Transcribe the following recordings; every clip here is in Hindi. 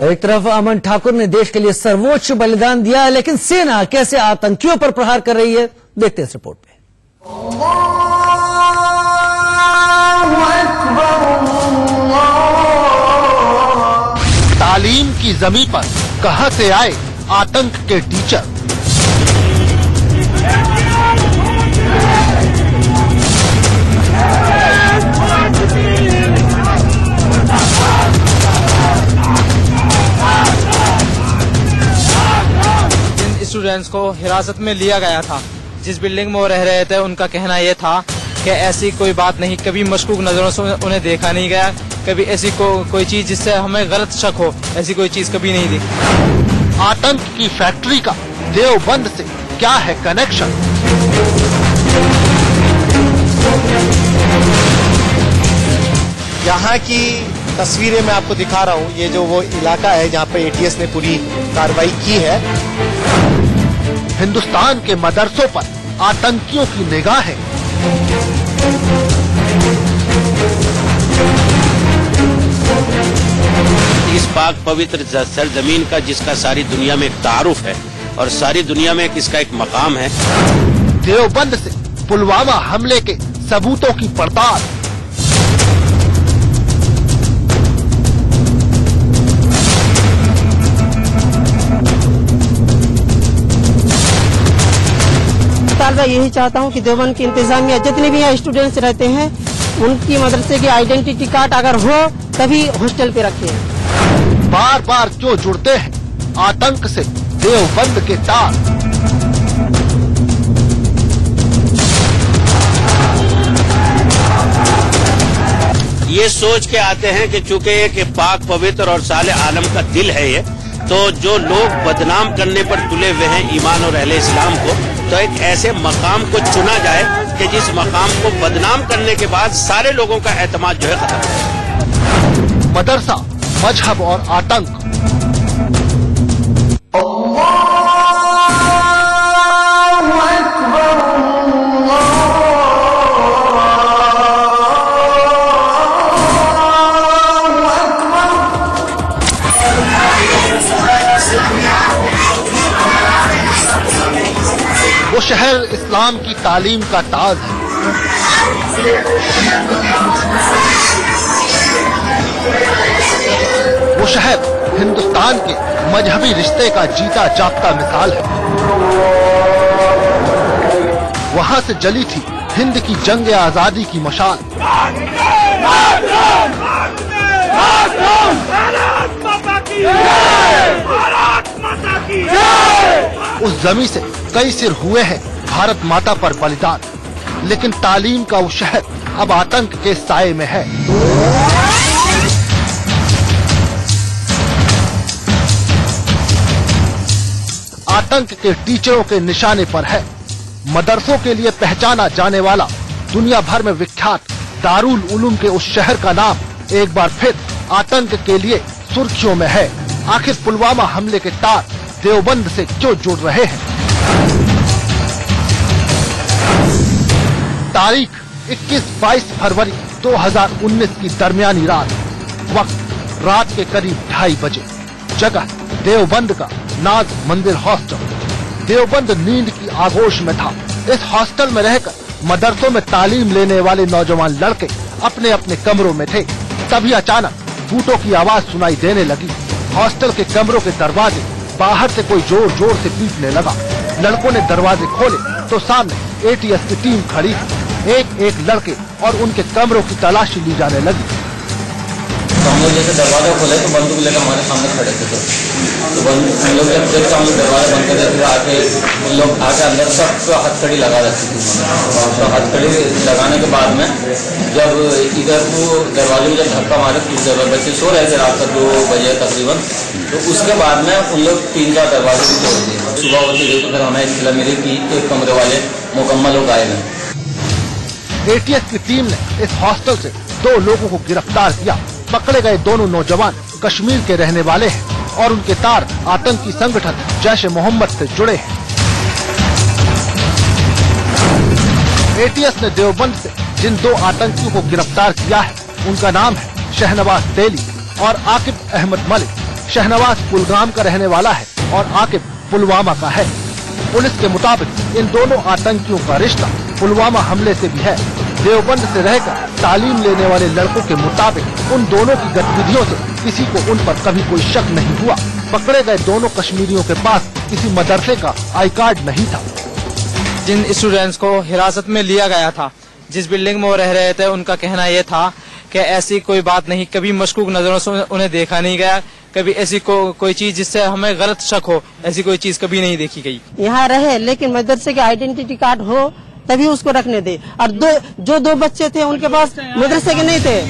एक तरफ अमन ठाकुर ने देश के लिए सर्वोच्च बलिदान दिया, लेकिन सेना कैसे आतंकियों पर प्रहार कर रही है, देखते हैं इस रिपोर्ट में। तालीम की जमीन पर कहां से आए आतंक के टीचर। स्टूडेंट्स को हिरासत में लिया गया था, जिस बिल्डिंग में वो रह रहे थे, उनका कहना ये था कि ऐसी कोई बात नहीं, कभी मशकूक नजरों से उन्हें देखा नहीं गया, कभी ऐसी कोई चीज जिससे हमें गलत शक हो, ऐसी कोई चीज कभी नहीं दिखी। आतंक की फैक्ट्री का देवबंद से क्या है कनेक्शन? यहाँ की तस्वीरें मैं आपको दिखा रहा हूँ। ये जो वो इलाका है जहाँ पे एटीएस ने पूरी कार्रवाई की है। हिंदुस्तान के मदरसों पर आतंकियों की निगाहें। इस पाक पवित्र सरजमीन का जिसका सारी दुनिया में एक तारुफ है और सारी दुनिया में इसका एक मकाम है। देवबंद से पुलवामा हमले के सबूतों की पड़ताल। मैं यही चाहता हूं कि देवबंद की इंतजामिया जितने भी यहाँ स्टूडेंट्स रहते हैं, उनकी मदरसे की आइडेंटिटी कार्ड अगर हो तभी हॉस्टल पे रखें। बार बार क्यों जुड़ते हैं आतंक से देवबंद के तार? ये सोच के आते हैं कि चूंकि एक पाक पवित्र और साले आलम का दिल है ये, तो जो लोग बदनाम करने पर तुले हुए हैं ईमान और अहले इस्लाम को, तो एक ऐसे मकाम को चुना जाए कि जिस मकाम को बदनाम करने के बाद सारे लोगों का एतमाद जो है खत्म। मदरसा, मजहब और आतंक। वो शहर इस्लाम की तालीम का ताज है। वो शहर हिंदुस्तान के मजहबी रिश्ते का जीता जागता मिसाल है। वहाँ से जली थी हिंद की जंग आजादी की मशाल। उस जमी से कई सिर हुए हैं भारत माता पर बलिदान, लेकिन तालीम का वो शहर अब आतंक के साए में है। आतंक के टीचरों के निशाने पर है। मदरसों के लिए पहचाना जाने वाला दुनिया भर में विख्यात दारुल उलूम के उस शहर का नाम एक बार फिर आतंक के लिए सुर्खियों में है। आखिर पुलवामा हमले के तार देवबंद से क्यों जुड़ रहे हैं? तारीख 21-22 फरवरी 2019 की दरमियानी रात। वक्त रात के करीब 2:30 बजे। जगह देवबंद का नाज मंदिर हॉस्टल। देवबंद नींद की आगोश में था। इस हॉस्टल में रहकर मदरसों में तालीम लेने वाले नौजवान लड़के अपने अपने कमरों में थे। तभी अचानक बूटों की आवाज सुनाई देने लगी। हॉस्टल के कमरों के दरवाजे बाहर से कोई जोर जोर से पीटने लगा। लड़कों ने दरवाजे खोले तो सामने एटीएस की टीम खड़ी थी। एक एक लड़के और उनके कमरों की तलाशी ली जाने लगी। तो हम लोग जैसे दरवाजा खोले तो बंदूक लेकर हमारे सामने खड़े थे। तो हम लोग जब देखते हम लोग दरवाजा बंद कर देते आके उन लोग आके अंदर सब हथकड़ी लगा रखी थी। तो हथकड़ी लगाने के बाद में जब इधर को दरवाजे में जब धक्का मारे तो बच्चे सो रहे थे रात का 2 बजे तकरीबन। तो उसके बाद में उन लोग 3-4 दरवाजे भी तोड़ दिए। सुबह होती गई तो फिर हमें इतला मिली कि एक कमरे वाले मुकम्मल हो गायब हैं। एटीएस की टीम ने इस हॉस्टल से 2 लोगों को गिरफ्तार किया। पकड़े गए दोनों नौजवान कश्मीर के रहने वाले हैं और उनके तार आतंकी संगठन जैश-ए-मोहम्मद से जुड़े हैं। एटीएस ने देवबंद से जिन 2 आतंकियों को गिरफ्तार किया है उनका नाम है शहनवाज तेली और आकिब अहमद मलिक। शहनवाज कुलगाम का रहने वाला है और आकिब पुलवामा का है। पुलिस के मुताबिक इन दोनों आतंकियों का रिश्ता पुलवामा हमले से भी है। देवबंद से रहकर तालीम लेने वाले लड़कों के मुताबिक उन दोनों की गतिविधियों से किसी को उन पर कभी कोई शक नहीं हुआ। पकड़े गए दोनों कश्मीरियों के पास किसी मदरसे का आई कार्ड नहीं था। जिन स्टूडेंट्स को हिरासत में लिया गया था, जिस बिल्डिंग में वो रह रहे थे, उनका कहना ये था कि ऐसी कोई बात नहीं, कभी मशकूक नजरों से उन्हें देखा नहीं गया, कभी ऐसी कोई चीज जिससे हमें गलत शक हो, ऐसी कोई चीज कभी नहीं देखी गई। यहाँ रहे लेकिन मदरसे के आइडेंटिटी कार्ड हो तभी उसको रखने दे। और दो बच्चे थे उनके पास मदरसे के नहीं थे।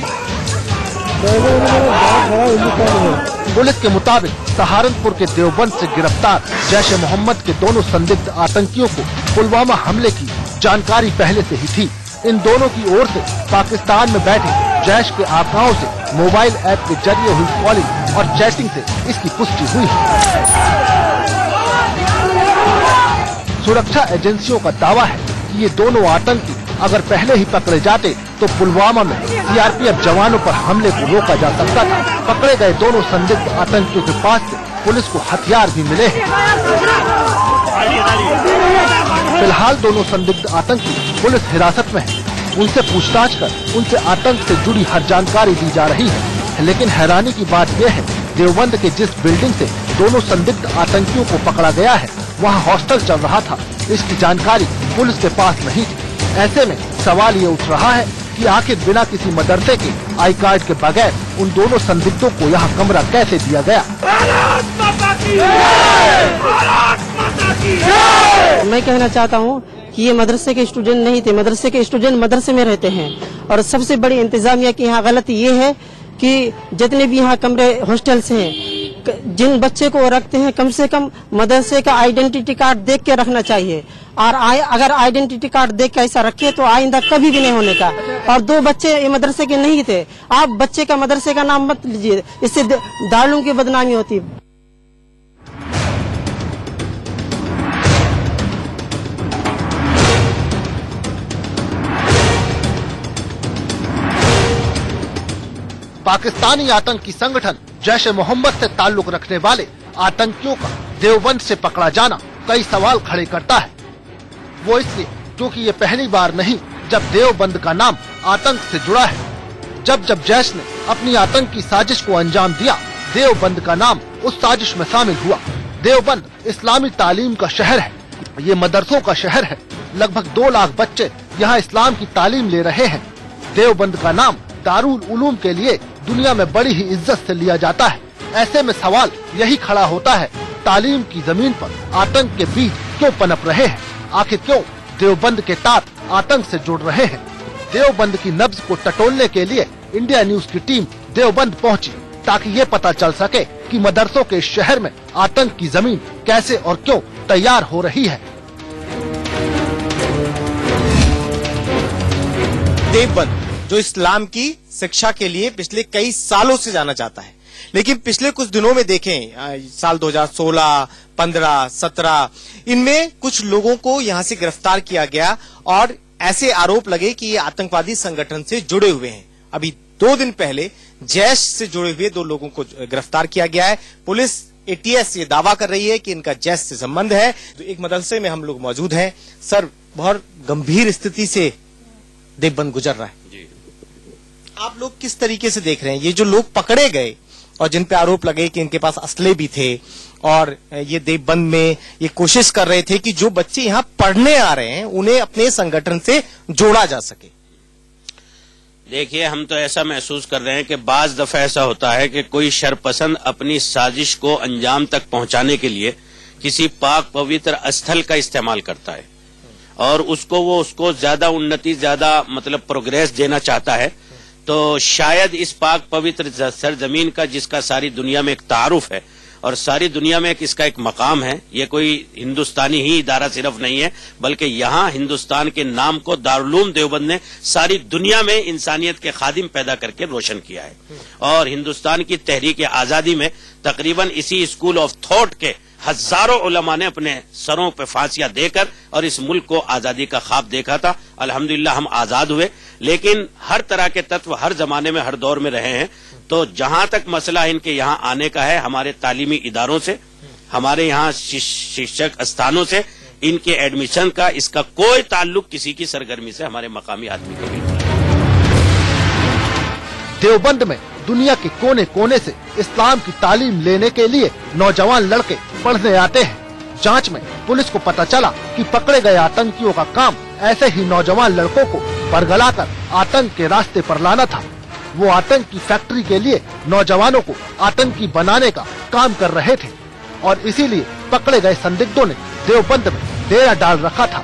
पुलिस के मुताबिक सहारनपुर के देवबंद से गिरफ्तार जैश ए मोहम्मद के दोनों संदिग्ध आतंकियों को पुलवामा हमले की जानकारी पहले से ही थी। इन दोनों की ओर से पाकिस्तान में बैठे जैश के आकाओं से मोबाइल ऐप के जरिए हुई कॉलिंग और चैटिंग से इसकी पुष्टि हुई है। सुरक्षा एजेंसियों का दावा है कि ये दोनों आतंकी अगर पहले ही पकड़े जाते तो पुलवामा में सीआरपीएफ जवानों पर हमले को रोका जा सकता था। पकड़े गए दोनों संदिग्ध आतंकियों के पास से पुलिस को हथियार भी मिले हैं। फिलहाल दोनों संदिग्ध आतंकी पुलिस हिरासत में हैं। उनसे पूछताछ कर उनसे आतंक से जुड़ी हर जानकारी दी जा रही है। लेकिन हैरानी की बात यह है, देवबंद के जिस बिल्डिंग से दोनों संदिग्ध आतंकियों को पकड़ा गया है वहाँ हॉस्टल चल रहा था। इसकी जानकारी पुलिस के पास नहीं थी। ऐसे में सवाल ये उठ रहा है कि आखिर बिना किसी मदरसे के आई कार्ड के बगैर उन दोनों संदिग्धों को यहाँ कमरा कैसे दिया गया। मैं कहना चाहता हूँ कि ये मदरसे के स्टूडेंट नहीं थे। मदरसे के स्टूडेंट मदरसे में रहते हैं। और सबसे बड़ी इंतजामिया की यहाँ गलती ये है कि जितने भी यहाँ कमरे हॉस्टल्स हैं, जिन बच्चे को रखते हैं कम से कम मदरसे का आइडेंटिटी कार्ड देख के रखना चाहिए। और अगर आइडेंटिटी कार्ड देख के ऐसा रखे तो आइंदा कभी भी नहीं होने का। और दो बच्चे ये मदरसे के नहीं थे। आप बच्चे का मदरसे का नाम मत लीजिए, इससे दारुओं की बदनामी होती है। पाकिस्तानी आतंकी संगठन जैश ए मोहम्मद से ताल्लुक रखने वाले आतंकियों का देवबंद से पकड़ा जाना कई सवाल खड़े करता है। वो इसलिए क्योंकि ये पहली बार नहीं जब देवबंद का नाम आतंक से जुड़ा है। जब जब जैश ने अपनी आतंकी साजिश को अंजाम दिया, देवबंद का नाम उस साजिश में शामिल हुआ। देवबंद इस्लामी तालीम का शहर है। ये मदरसों का शहर है। लगभग 2 लाख बच्चे यहाँ इस्लाम की तालीम ले रहे हैं। देवबंद का नाम दारुल उलूम के लिए दुनिया में बड़ी ही इज्जत से लिया जाता है। ऐसे में सवाल यही खड़ा होता है, तालीम की जमीन पर आतंक के बीज क्यों पनप रहे हैं? आखिर क्यों देवबंद के तार आतंक से जुड़ रहे हैं? देवबंद की नब्ज को टटोलने के लिए इंडिया न्यूज की टीम देवबंद पहुंची ताकि ये पता चल सके कि मदरसों के शहर में आतंक की जमीन कैसे और क्यों तैयार हो रही है। देवबंद जो इस्लाम की शिक्षा के लिए पिछले कई सालों से जाना जाता है, लेकिन पिछले कुछ दिनों में देखें, साल 2016, 15, 17 इनमें कुछ लोगों को यहां से गिरफ्तार किया गया और ऐसे आरोप लगे कि ये आतंकवादी संगठन से जुड़े हुए हैं। अभी 2 दिन पहले जैश से जुड़े हुए 2 लोगों को गिरफ्तार किया गया है। पुलिस ATS ये दावा कर रही है कि इनका जैश से संबंध है। तो एक मदरसे में हम लोग मौजूद हैं। सर, बहुत गंभीर स्थिति से देवबंद गुजर रहा है। आप लोग किस तरीके से देख रहे हैं ये जो लोग पकड़े गए और जिन पे आरोप लगे कि इनके पास असले भी थे और ये देवबंद में ये कोशिश कर रहे थे कि जो बच्चे यहाँ पढ़ने आ रहे हैं उन्हें अपने संगठन से जोड़ा जा सके? देखिए, हम तो ऐसा महसूस कर रहे हैं कि बाज दफा ऐसा होता है कि कोई शरपसंद अपनी साजिश को अंजाम तक पहुंचाने के लिए किसी पाक पवित्र स्थल का इस्तेमाल करता है और उसको ज्यादा उन्नति, ज्यादा मतलब प्रोग्रेस देना चाहता है। तो शायद इस पाक पवित्र सरजमीन का, जिसका सारी दुनिया में एक तारुफ है और सारी दुनिया में इसका एक मकाम है, ये कोई हिंदुस्तानी ही इदारा सिर्फ नहीं है, बल्कि यहाँ हिंदुस्तान के नाम को दारुल देवबंद ने सारी दुनिया में इंसानियत के खादिम पैदा करके रोशन किया है। और हिंदुस्तान की तहरीक आजादी में तकरीबन इसी स्कूल ऑफ थॉट के हजारों उलमा ने अपने सरों पे फांसियां देकर और इस मुल्क को आजादी का ख्वाब देखा था। अल्हम्दुलिल्लाह हम आजाद हुए, लेकिन हर तरह के तत्व हर जमाने में हर दौर में रहे हैं। तो जहां तक मसला इनके यहाँ आने का है, हमारे तालीमी इदारों से, हमारे यहाँ शिक्षक स्थानों से, इनके एडमिशन का इसका कोई ताल्लुक किसी की सरगर्मी से हमारे मकामी आदमी को नहीं। देवबंद में दुनिया के कोने कोने से इस्लाम की तालीम लेने के लिए नौजवान लड़के पढ़ने आते हैं। जांच में पुलिस को पता चला कि पकड़े गए आतंकियों का काम ऐसे ही नौजवान लड़कों को बरगलाकर आतंक के रास्ते पर लाना था। वो आतंक की फैक्ट्री के लिए नौजवानों को आतंकी बनाने का काम कर रहे थे और इसीलिए पकड़े गए संदिग्धों ने देवबंद में डेरा डाल रखा था।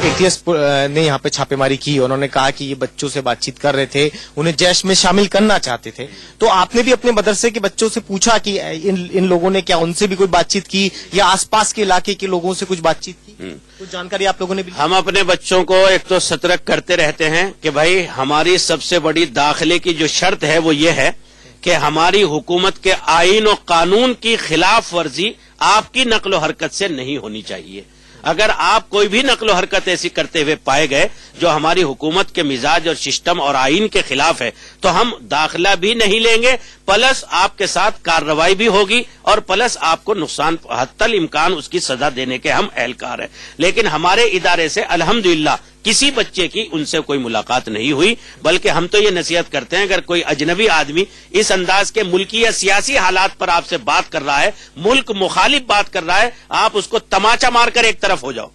एटीएस ने यहाँ पे छापेमारी की। उन्होंने कहा कि ये बच्चों से बातचीत कर रहे थे, उन्हें जैश में शामिल करना चाहते थे। तो आपने भी अपने मदरसे के बच्चों से पूछा कि इन लोगों ने क्या उनसे भी कोई बातचीत की या आसपास के इलाके के लोगों से कुछ बातचीत की? कुछ जानकारी आप लोगों ने भी? हम अपने बच्चों को एक तो सतर्क करते रहते हैं कि भाई हमारी सबसे बड़ी दाखिले की जो शर्त है वो ये है कि हमारी हुकूमत के आईन और कानून की खिलाफ वर्जी आपकी नक्लो हरकत से नहीं होनी चाहिए। अगर आप कोई भी नक्लो हरकत ऐसी करते हुए पाए गए जो हमारी हुकूमत के मिजाज और सिस्टम और आईन के खिलाफ है तो हम दाखिला भी नहीं लेंगे, प्लस आपके साथ कार्रवाई भी होगी और प्लस आपको नुकसान हत्तल इम्कान उसकी सजा देने के हम एहलकार हैं। लेकिन हमारे इदारे से अल्हम्दुलिल्लाह किसी बच्चे की उनसे कोई मुलाकात नहीं हुई, बल्कि हम तो ये नसीहत करते हैं अगर कोई अजनबी आदमी इस अंदाज के मुल्की या सियासी हालात पर आपसे बात कर रहा है, मुल्क मुखालिफ बात कर रहा है, आप उसको तमाचा मारकर एक तरफ हो जाओ।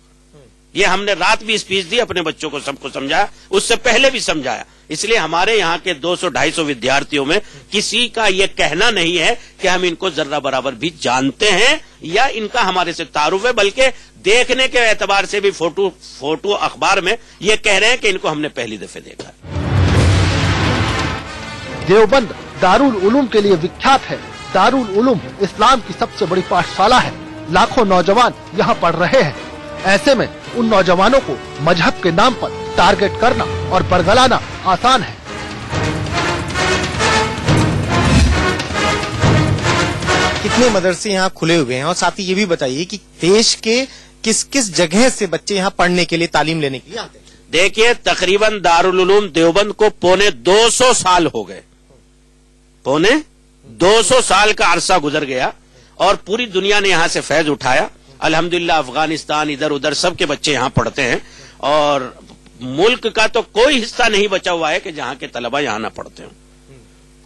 ये हमने रात भी स्पीच दी, अपने बच्चों को सबको समझाया, उससे पहले भी समझाया। इसलिए हमारे यहाँ के 200-250 विद्यार्थियों में किसी का ये कहना नहीं है कि हम इनको जर्रा बराबर भी जानते हैं या इनका हमारे से तारुफ है, बल्कि देखने के एतबार से भी फोटो अखबार में ये कह रहे हैं कि इनको हमने पहली दफे देखा है। देवबंद दारुल उलूम के लिए विख्यात है। दारुल उलूम इस्लाम की सबसे बड़ी पाठशाला है। लाखों नौजवान यहाँ पढ़ रहे हैं। ऐसे में उन नौजवानों को मजहब के नाम पर टारगेट करना और बरगलाना आसान है। कितने मदरसे यहाँ खुले हुए हैं और साथ ही ये भी बताइए कि देश के किस किस जगह से बच्चे यहाँ पढ़ने के लिए, तालीम लेने के लिए आते हैं? देखिए, तकरीबन दारुल उलूम देवबंद को पौने 200 साल हो गए। पौने 200 साल का अरसा गुजर गया और पूरी दुनिया ने यहाँ से फैज उठाया। अल्हम्दुलिल्लाह अफगानिस्तान इधर उधर सबके बच्चे यहाँ पढ़ते हैं और मुल्क का तो कोई हिस्सा नहीं बचा हुआ है कि जहाँ के तलबा यहाँ ना पढ़ते हों।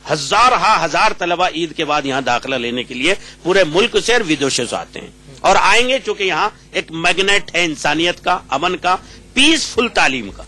हजार तलबा ईद के बाद यहाँ दाखिला लेने के लिए पूरे मुल्क से और विदेशों से आते हैं और आएंगे, चूंकि यहाँ एक मैग्नेट है इंसानियत का, अमन का, पीसफुल तालीम का।